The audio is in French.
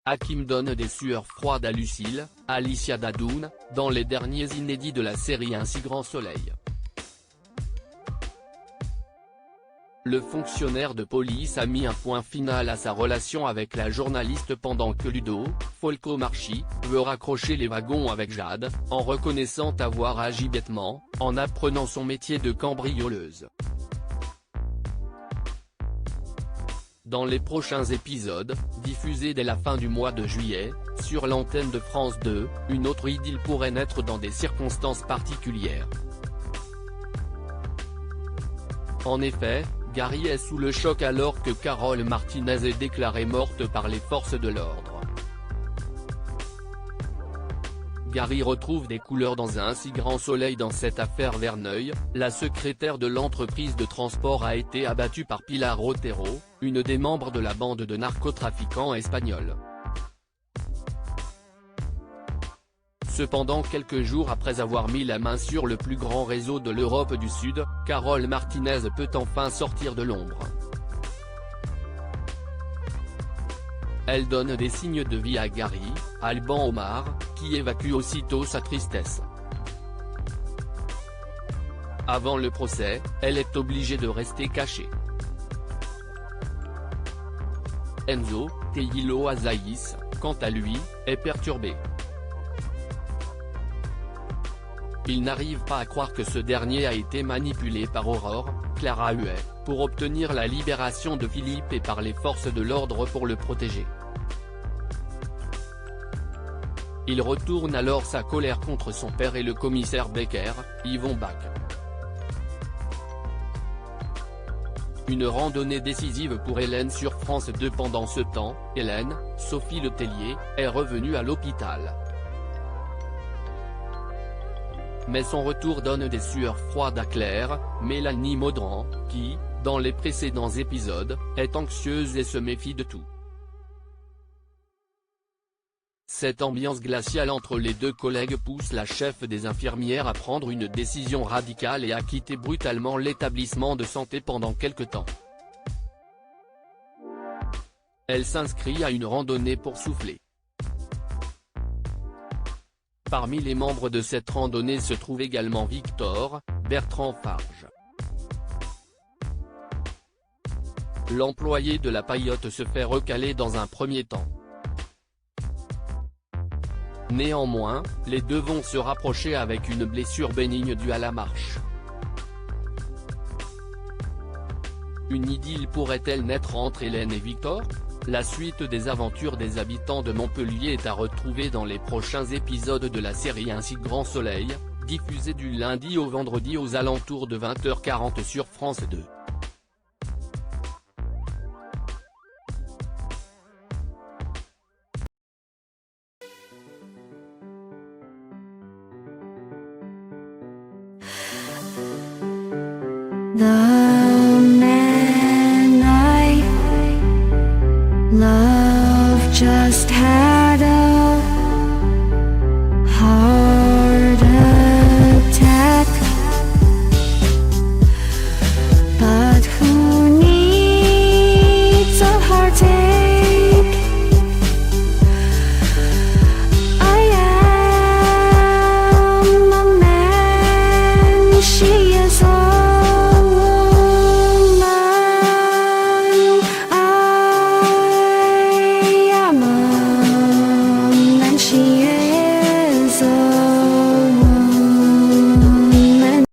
Hakim donne des sueurs froides à Lucille, Alicia Dadoun, dans les derniers inédits de la série Un si grand soleil. Le fonctionnaire de police a mis un point final à sa relation avec la journaliste pendant que Ludo, Folco Marchi, veut raccrocher les wagons avec Jade, en reconnaissant avoir agi bêtement, en apprenant son métier de cambrioleuse. Dans les prochains épisodes, diffusés dès la fin du mois de juillet, sur l'antenne de France 2, une autre idylle pourrait naître dans des circonstances particulières. En effet, Gary est sous le choc alors que Carole Martinez est déclarée morte par les forces de l'ordre. Gary retrouve des couleurs dans Un si grand soleil. Dans cette affaire Verneuil, la secrétaire de l'entreprise de transport a été abattue par Pilar Otero, une des membres de la bande de narcotrafiquants espagnols. Cependant, quelques jours après avoir mis la main sur le plus grand réseau de l'Europe du Sud, Carole Martinez peut enfin sortir de l'ombre. Elle donne des signes de vie à Gary, Alban Omar, qui évacue aussitôt sa tristesse. Avant le procès, elle est obligée de rester cachée. Enzo, Teilo Azaïs, quant à lui, est perturbé. Il n'arrive pas à croire que ce dernier a été manipulé par Aurore, Clara Huet, pour obtenir la libération de Philippe et par les forces de l'ordre pour le protéger. Il retourne alors sa colère contre son père et le commissaire Becker, Yvon Bach. Une randonnée décisive pour Hélène sur France 2. Pendant ce temps, Hélène, Sophie Letellier, est revenue à l'hôpital. Mais son retour donne des sueurs froides à Claire, Mélanie Maudran, qui, dans les précédents épisodes, est anxieuse et se méfie de tout. Cette ambiance glaciale entre les deux collègues pousse la chef des infirmières à prendre une décision radicale et à quitter brutalement l'établissement de santé pendant quelque temps. Elle s'inscrit à une randonnée pour souffler. Parmi les membres de cette randonnée se trouve également Victor, Bertrand Farge. L'employé de la paillote se fait recaler dans un premier temps. Néanmoins, les deux vont se rapprocher avec une blessure bénigne due à la marche. Une idylle pourrait-elle naître entre Hélène et Victor ? La suite des aventures des habitants de Montpellier est à retrouver dans les prochains épisodes de la série Un si grand soleil, diffusée du lundi au vendredi aux alentours de 20h40 sur France 2. The